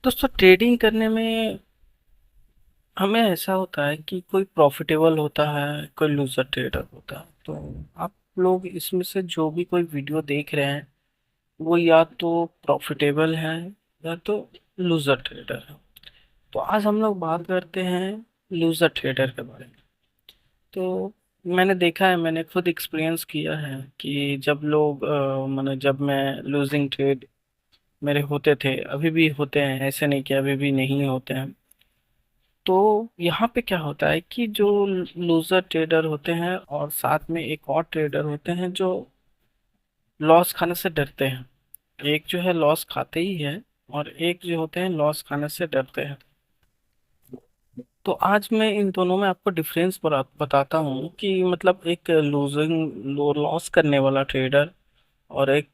दोस्तों ट्रेडिंग करने में हमें ऐसा होता है कि कोई प्रॉफिटेबल होता है, कोई लूजर ट्रेडर होता है। तो आप लोग इसमें से जो भी कोई वीडियो देख रहे हैं वो या तो प्रॉफिटेबल है या तो लूजर ट्रेडर है। तो आज हम लोग बात करते हैं लूजर ट्रेडर के बारे में। तो मैंने देखा है, मैंने खुद एक्सपीरियंस किया है कि जब लोग जब मैं लूजिंग ट्रेड मेरे होते थे, अभी भी होते हैं, ऐसे नहीं कि अभी भी नहीं होते हैं। तो यहाँ पे क्या होता है कि जो लूजर ट्रेडर होते हैं और साथ में एक और ट्रेडर होते हैं जो लॉस खाने से डरते हैं। एक जो है लॉस खाते ही है और एक जो होते हैं लॉस खाने से डरते हैं। तो आज मैं इन दोनों में आपको डिफरेंस बताता हूँ कि मतलब एक लूजिंग लॉस करने वाला ट्रेडर और एक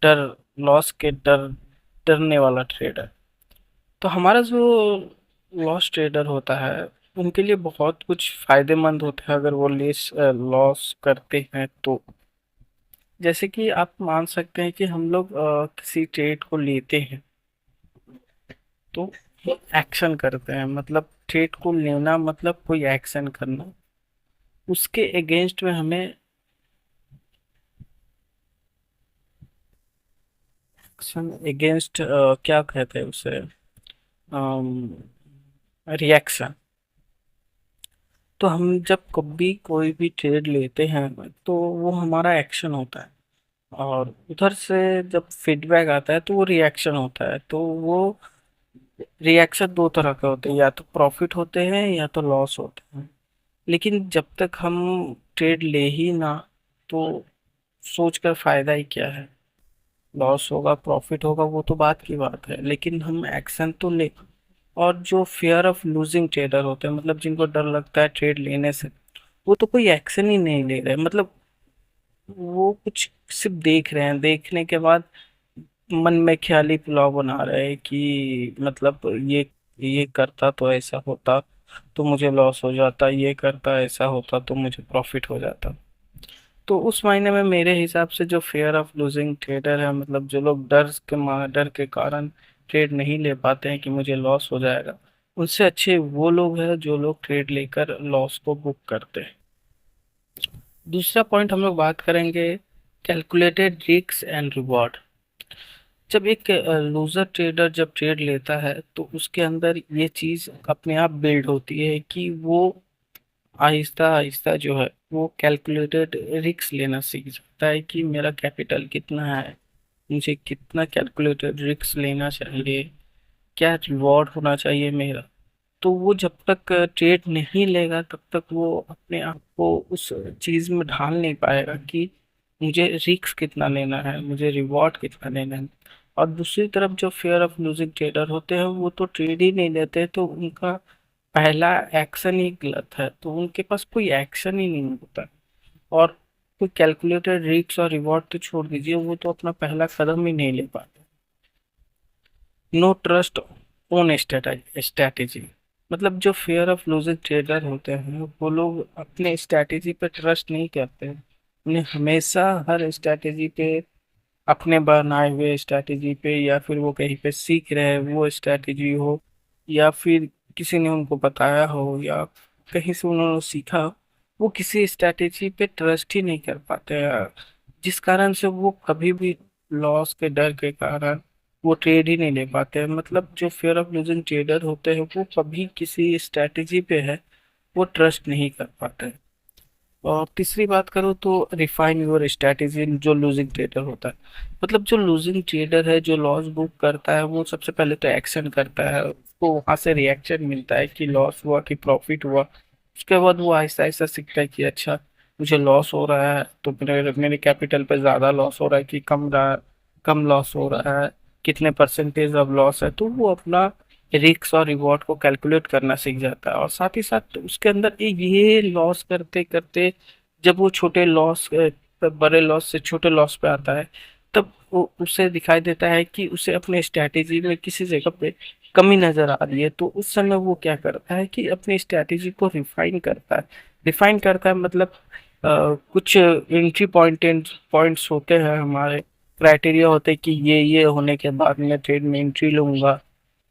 डर लॉस के डरने वाला ट्रेडर। तो हमारा जो लॉस ट्रेडर होता है उनके लिए बहुत कुछ फायदेमंद होता है अगर वो लेस लॉस करते हैं तो। जैसे कि आप मान सकते हैं कि हम लोग किसी ट्रेड को लेते हैं तो एक्शन करते हैं, मतलब ट्रेड को लेना मतलब कोई एक्शन करना। उसके अगेंस्ट में हमें एक्शन अगेंस्ट क्या कहते हैं उसे, रिएक्शन। तो हम जब कभी कोई भी ट्रेड लेते हैं तो वो हमारा एक्शन होता है और उधर से जब फीडबैक आता है तो वो रिएक्शन होता है। तो वो रिएक्शन दो तरह के होते हैं, या तो प्रॉफिट होते हैं या तो लॉस होते हैं। लेकिन जब तक हम ट्रेड ले ही ना तो सोच कर फायदा ही क्या है। लॉस होगा प्रॉफिट होगा वो तो बात की बात है, लेकिन हम एक्शन तो ले। और जो फियर ऑफ लूजिंग ट्रेडर होते हैं, मतलब जिनको डर लगता है ट्रेड लेने से, वो तो कोई एक्शन ही नहीं ले रहे। मतलब वो कुछ सिर्फ देख रहे हैं, देखने के बाद मन में ख्याली पुलाव बना रहे हैं कि मतलब ये करता तो ऐसा होता तो मुझे लॉस हो जाता, ये करता ऐसा होता तो मुझे प्रॉफिट हो जाता। तो उस मायने में मेरे हिसाब से जो फेयर ऑफ लूजिंग ट्रेडर है, मतलब जो लोग डर के कारण ट्रेड नहीं ले पाते हैं कि मुझे लॉस हो जाएगा, उनसे अच्छे वो लोग हैं जो लोग ट्रेड लेकर लॉस को बुक करते हैं। दूसरा पॉइंट हम लोग बात करेंगे कैलकुलेटेड रिस्क एंड रिवॉर्ड। जब एक लूजर ट्रेडर जब ट्रेड लेता है तो उसके अंदर ये चीज अपने आप बिल्ड होती है कि वो आहिस्ता आहिस्ता जो है वो कैलकुलेटेड रिस्क लेना सीख जाता है कि मेरा कैपिटल कितना है, मुझे कितना कैलकुलेटेड रिस्क लेना चाहिए, क्या रिवॉर्ड होना चाहिए मेरा। तो वो जब तक ट्रेड नहीं लेगा तब तक वो अपने आप को उस चीज में ढाल नहीं पाएगा कि मुझे रिस्क कितना लेना है, मुझे रिवॉर्ड कितना लेना है। और दूसरी तरफ जो फेयर ऑफ लूजिंग ट्रेडर होते हैं वो तो ट्रेड ही नहीं लेते, तो उनका पहला एक्शन ही गलत है, तो उनके पास कोई एक्शन ही नहीं होता। और कोई कैलकुलेटेड रिस्क और रिवॉर्ड तो छोड़ दीजिए, वो तो अपना पहला कदम ही नहीं ले पाते। No trust own strategy. मतलब जो फेयर ऑफ लूजिंग ट्रेडर होते हैं वो लोग अपने स्ट्रैटेजी पे ट्रस्ट नहीं करते हैं। उन्हें हमेशा हर स्ट्रैटेजी पे, अपने बनाए हुए स्ट्रैटेजी पे, या फिर वो कहीं पे सीख रहे हैं वो स्ट्रैटेजी हो, या फिर किसी ने उनको बताया हो, या कहीं से उन्होंने सीखा हो, वो किसी स्ट्रैटेजी पे ट्रस्ट ही नहीं कर पाते हैं। जिस कारण से वो कभी भी लॉस के डर के कारण वो ट्रेड ही नहीं ले पाते हैं। मतलब जो फेयर ऑफ लूजिंग ट्रेडर होते हैं वो कभी किसी स्ट्रैटेजी पे है वो ट्रस्ट नहीं कर पाते हैं। और तीसरी बात करूँ तो रिफाइन योर स्ट्रैटेजी। जो लूजिंग ट्रेडर होता है, मतलब जो लूजिंग ट्रेडर है जो लॉस बुक करता है, वो सबसे पहले तो एक्शन करता है, उसको वहां से रिएक्शन मिलता है कि लॉस हुआ कि प्रॉफिट हुआ। उसके बाद वो आहिस्ता आहिस्ता सीखता है कि अच्छा मुझे लॉस हो रहा है तो मेरे मेरे कैपिटल पे ज्यादा लॉस हो रहा है कि कम लॉस हो रहा है, कितने परसेंटेज ऑफ लॉस है। तो वो अपना रिस्क और रिवॉर्ड को कैलकुलेट करना सीख जाता है। और साथ ही साथ उसके अंदर ये लॉस करते करते जब वो छोटे लॉस बड़े लॉस से छोटे लॉस पे आता है, तब वो उसे दिखाई देता है कि उसे अपने स्ट्रैटेजी में किसी जगह पे कमी नजर आ रही है। तो उस समय वो क्या करता है कि अपनी स्ट्रैटेजी को रिफाइन करता है। रिफाइन करता है मतलब कुछ एंट्री पॉइंट्स होते हैं, हमारे क्राइटेरिया होते हैं कि ये होने के बाद मैं ट्रेड में एंट्री लूंगा,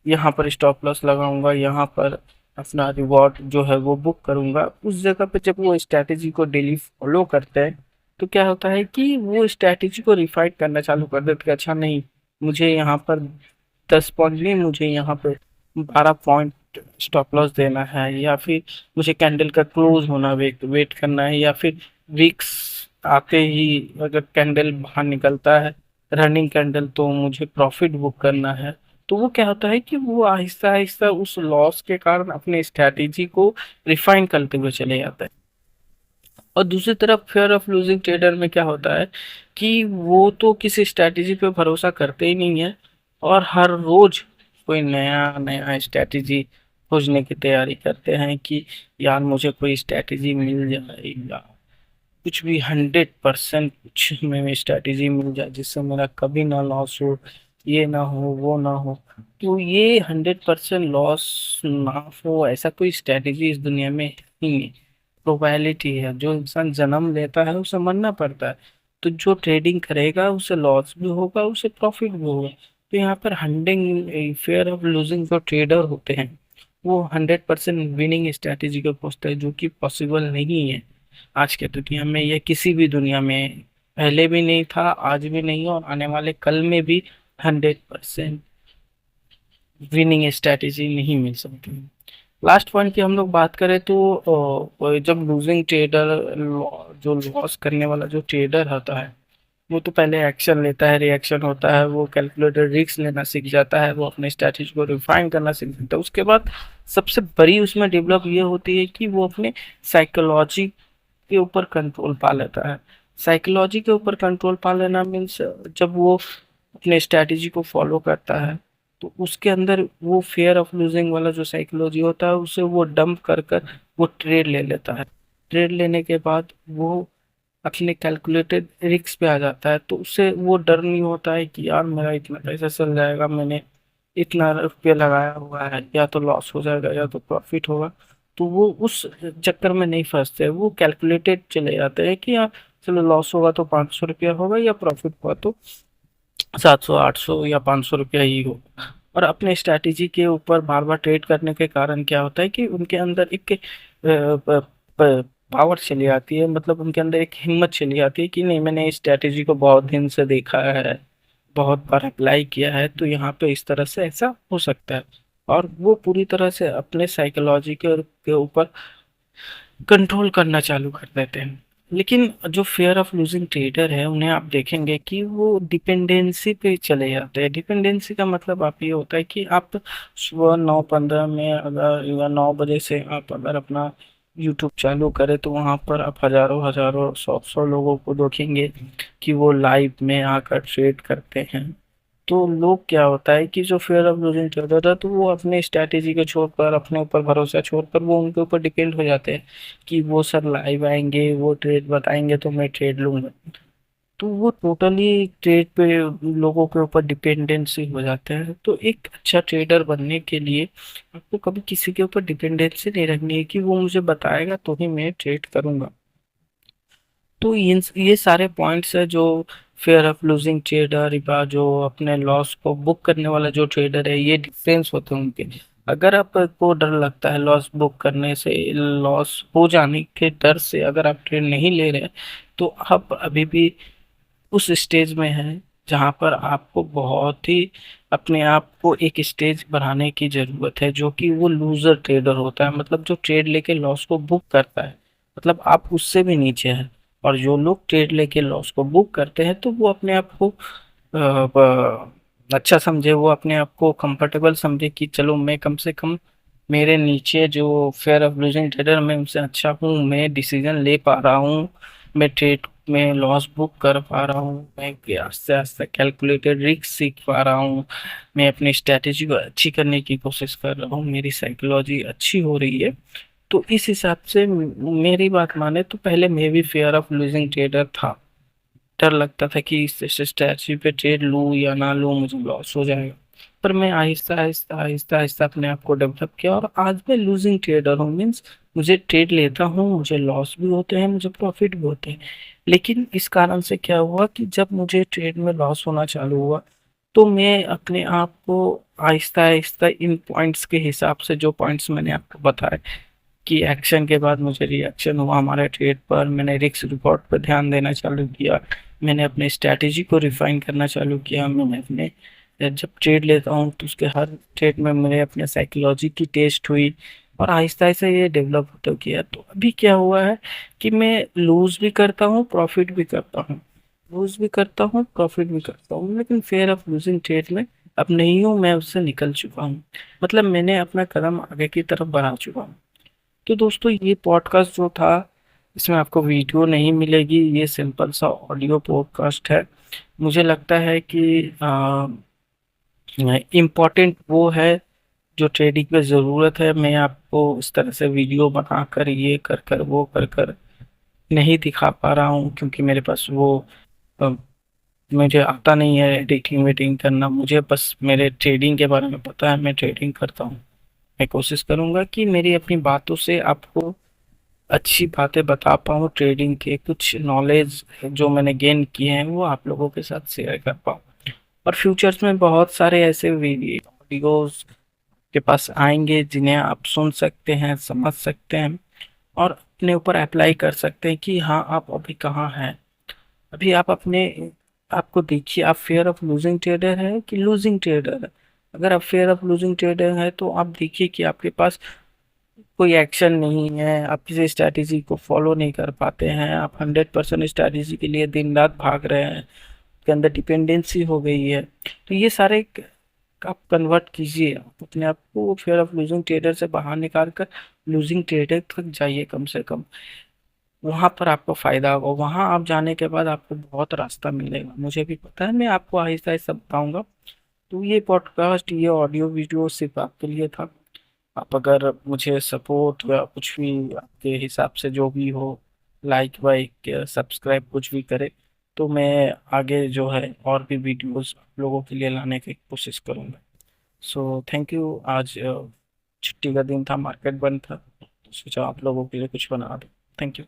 यहाँ पर स्टॉप लॉस लगाऊंगा, यहाँ पर अपना रिवॉर्ड जो है वो बुक करूंगा। उस जगह पे जब वो स्ट्रैटेजी को डेली फॉलो करते हैं तो क्या होता है कि वो स्ट्रैटेजी को रिफाइन करना चालू कर देते हैं। अच्छा नहीं, मुझे यहाँ पर 10 पॉइंट नहीं, मुझे यहाँ पे 12 पॉइंट स्टॉप लॉस देना है, या फिर मुझे कैंडल का क्लोज होना वेट वेट करना है, या फिर विक्स आते ही अगर कैंडल बाहर निकलता है रनिंग कैंडल तो मुझे प्रॉफिट बुक करना है। तो वो क्या होता है कि वो आहिस्ता आहिस्ता उस लॉस के कारण अपने स्ट्रैटेजी को रिफाइन करते हुए चले जाता है। और दूसरी तरफ फेयर ऑफ लूजिंग ट्रेडर में क्या होता है कि वो तो किसी स्ट्रैटेजी पे भरोसा करते ही नहीं है, और हर रोज कोई नया नया स्ट्रैटेजी खोजने की तैयारी करते हैं कि यार मुझे कोई स्ट्रैटेजी मिल जाए, या कुछ भी 100% कुछ में स्ट्रैटेजी मिल जाए जिससे मेरा कभी ना लॉस हो, ये ना हो वो ना हो। तो ये 100% लॉस ना हो ऐसा कोई स्ट्रैटेजी इस दुनिया में ही नहीं। प्रोबेबिलिटी है, जो इंसान जन्म लेता है उसे मरना पड़ता है। तो जो ट्रेडिंग करेगा उसे लॉस भी होगा, उसे प्रॉफिट भी होगा। तो यहाँ पर हंडिंग फेयर ऑफ लूजिंग जो ट्रेडर होते हैं वो 100% विनिंग स्ट्रैटेजी को खोजते हैं, जो कि पॉसिबल नहीं है आज के दुनिया में, या किसी भी दुनिया में पहले भी नहीं था, आज भी नहीं है, और आने वाले कल में भी 100% विनिंग स्ट्रैटेजी नहीं मिल सकती। लास्ट पॉइंट की हम लोग बात करें तो जब लूजिंग ट्रेडर जो लॉस करने वाला जो ट्रेडर होता है वो तो पहले एक्शन लेता है, रिएक्शन होता है, वो कैलकुलेटेड रिस्क लेना सीख जाता है, वो अपने स्ट्रैटेजी को रिफाइन करना सीख जाता है। उसके बाद सबसे बड़ी उसमें डेवलप ये होती है कि वो अपने साइकोलॉजी के ऊपर कंट्रोल पा लेता है। साइकोलॉजी के ऊपर कंट्रोल पा लेना मीन्स जब वो अपने स्ट्रैटेजी को फॉलो करता है तो उसके अंदर वो फेयर ऑफ लूजिंग वाला जो साइकोलॉजी होता है उसे वो डंप कर कर वो ट्रेड ले लेता है। ट्रेड लेने के बाद वो अपने कैलकुलेटेड रिस्क पे आ जाता है, तो उससे वो डर नहीं होता है कि यार मेरा इतना पैसा चल जाएगा, मैंने इतना रुपया लगाया हुआ है, या तो लॉस हो जाएगा या तो प्रॉफिट होगा। तो वो उस चक्कर में नहीं फंसते, वो कैलकुलेटेड चले जाते हैं कि यार चलो लॉस होगा तो 500 रुपया होगा, या प्रॉफिट हुआ तो 700 800 या 500 रुपया ही हो। और अपने स्ट्रैटेजी के ऊपर बार बार ट्रेड करने के कारण क्या होता है कि उनके अंदर एक पावर चली आती है, मतलब उनके अंदर एक हिम्मत चली आती है कि नहीं, मैंने इस स्ट्रैटेजी को बहुत दिन से देखा है, बहुत बार अप्लाई किया है, तो यहाँ पे इस तरह से ऐसा हो सकता है। और वो पूरी तरह से अपने साइकोलॉजी के ऊपर कंट्रोल करना चालू कर देते हैं। लेकिन जो फेयर ऑफ लूजिंग ट्रेडर है उन्हें आप देखेंगे कि वो डिपेंडेंसी पे चले जाते हैं। डिपेंडेंसी का मतलब आप ये होता है कि आप सुबह 9:15 में अगर, या 9 बजे से आप अगर अपना यूट्यूब चालू करें तो वहां पर आप हजारों हजारों 100 100 लोगों को देखेंगे कि वो लाइव में आकर ट्रेड करते हैं। तो लोग क्या होता है कि जो फियर ऑफ लूजिंग चल रहा था तो वो अपने स्ट्रैटेजी को छोड़कर, अपने ऊपर भरोसा छोड़कर वो उनके ऊपर डिपेंड हो जाते हैं कि वो सर लाइव आएंगे, वो ट्रेड बताएंगे तो मैं ट्रेड लूंगा। तो वो टोटली ट्रेड पे लोगों के ऊपर डिपेंडेंसी हो जाते हैं। तो एक अच्छा ट्रेडर बनने के लिए आपको कभी किसी के ऊपर डिपेंडेंसी नहीं रखनी है कि वो मुझे बताएगा तो ही मैं ट्रेड करूंगा। तो ये सारे पॉइंट्स है जो फेयर ऑफ लूजिंग ट्रेडर या जो अपने लॉस को बुक करने वाला जो ट्रेडर है, ये डिफरेंस होते हैं उनके। अगर आपको डर लगता है लॉस बुक करने से, लॉस हो जाने के डर से अगर आप ट्रेड नहीं ले रहे तो आप अभी भी उस स्टेज में हैं जहां पर आपको बहुत ही अपने आप को एक स्टेज बढ़ाने की जरूरत है, जो कि वो लूजर ट्रेडर होता है, मतलब जो ट्रेड लेके लॉस को बुक करता है, मतलब आप उससे भी नीचे हैं। और जो लोग ट्रेड लेके लॉस को बुक करते हैं तो वो अपने आप को अच्छा समझे, वो अपने आप को कंफर्टेबल समझे कि चलो मैं कम से कम मेरे नीचे जो फेयर ऑफ लूजिंग ट्रेडर मैं उनसे अच्छा हूँ, मैं डिसीजन ले पा रहा हूँ, मैं ट्रेड में लॉस बुक कर पा रहा हूँ, मैं आस्ते आस्ते कैलकुलेटेड रिस्क सीख पा रहा हूँ, मैं अपनी स्ट्रैटेजी को अच्छी करने की कोशिश कर रहा हूँ, मेरी साइकोलॉजी अच्छी हो रही है। तो इस हिसाब से मेरी बात माने तो पहले मैं भी फेयर ऑफ लूजिंग ट्रेडर था। डर लगता था कि इस स्ट्रैटेजी पे ट्रेड लूं या ना लूं, मुझे लॉस हो जाएगा। पर मैं आहिस्ता आहिस्ता आहिस्ता आहिस्ता अपने आप को डेवलप किया और आज मैं लूजिंग ट्रेडर हूँ। मीन्स मुझे ट्रेड लेता हूँ, मुझे लॉस भी होते हैं, मुझे प्रॉफिट भी होते हैं। लेकिन इस कारण से क्या हुआ कि जब मुझे ट्रेड में लॉस होना चालू हुआ तो मैं अपने आप को आहिस्ता आहिस्ता इन पॉइंट्स के हिसाब से, जो पॉइंट्स मैंने आपको बताए कि एक्शन के बाद मुझे रिएक्शन हुआ हमारे ट्रेड पर, मैंने रिस्क रिकॉर्ड पर ध्यान देना चालू किया, मैंने अपने स्ट्रैटेजी को रिफाइन करना चालू किया, मैंने अपने जब ट्रेड लेता हूँ तो उसके हर ट्रेड में मेरे अपने साइकोलॉजी की टेस्ट हुई, और आहिस्ता आहिस्ता ये डेवलप होता गया। तो अभी क्या हुआ है कि मैं लूज भी करता हूँ, प्रॉफिट भी करता हूँ, लूज भी करता हूँ, प्रॉफिट भी करता हूँ, लेकिन फेयर ऑफ लूजिंग ट्रेड में अब नहीं हूँ, मैं उससे निकल चुका हूँ। मतलब मैंने अपना कदम आगे की तरफ बढ़ा चुका हूँ। तो दोस्तों ये पॉडकास्ट जो था, इसमें आपको वीडियो नहीं मिलेगी, ये सिंपल सा ऑडियो पॉडकास्ट है। मुझे लगता है कि इम्पोर्टेंट वो है जो ट्रेडिंग में ज़रूरत है, मैं आपको इस तरह से वीडियो बनाकर ये कर कर वो कर कर नहीं दिखा पा रहा हूँ, क्योंकि मेरे पास वो अ, मुझे आता नहीं है एडिटिंग वेटिंग करना। मुझे बस मेरे ट्रेडिंग के बारे में पता है, मैं ट्रेडिंग करता हूँ। मैं कोशिश करूंगा कि मेरी अपनी बातों से आपको अच्छी बातें बता पाऊँ, ट्रेडिंग के कुछ नॉलेज जो मैंने गेन किए हैं वो आप लोगों के साथ शेयर कर पाऊँ। और फ्यूचर्स में बहुत सारे ऐसे वीडियोस के पास आएंगे जिन्हें आप सुन सकते हैं, समझ सकते हैं, और अपने ऊपर अप्लाई कर सकते हैं कि हाँ आप अभी कहाँ हैं। अभी आप अपने आपको देखिए, आप फेयर ऑफ लूजिंग ट्रेडर है कि लूजिंग ट्रेडर है। अगर आप फेयर ऑफ लूजिंग ट्रेडर है तो आप देखिए कि आपके पास कोई एक्शन नहीं है, आप किसी स्ट्रैटेजी को फॉलो नहीं कर पाते हैं, आप 100% स्ट्रैटेजी के लिए दिन रात भाग रहे हैं, के अंदर डिपेंडेंसी हो गई है। तो ये सारे आप कन्वर्ट कीजिए, आप अपने आप को फेयर ऑफ लूजिंग ट्रेडर से बाहर निकाल कर लूजिंग ट्रेडर तक जाइए कम से कम। वहां पर आपको फायदा होगा, वहां आप जाने के बाद आपको बहुत रास्ता मिलेगा, मुझे भी पता है, मैं आपको आहिस्ता आहिस्ता बताऊंगा। तो ये पॉडकास्ट, ये ऑडियो वीडियो सिर्फ आपके लिए था। आप अगर मुझे सपोर्ट या कुछ भी आपके हिसाब से जो भी हो, लाइक वाइक सब्सक्राइब कुछ भी करे, तो मैं आगे जो है और भी वीडियोस आप लोगों के लिए लाने की कोशिश करूंगा। So thank you. आज छुट्टी का दिन था, मार्केट बंद था, तो सोचा आप लोगों के लिए कुछ बना दो। Thank you.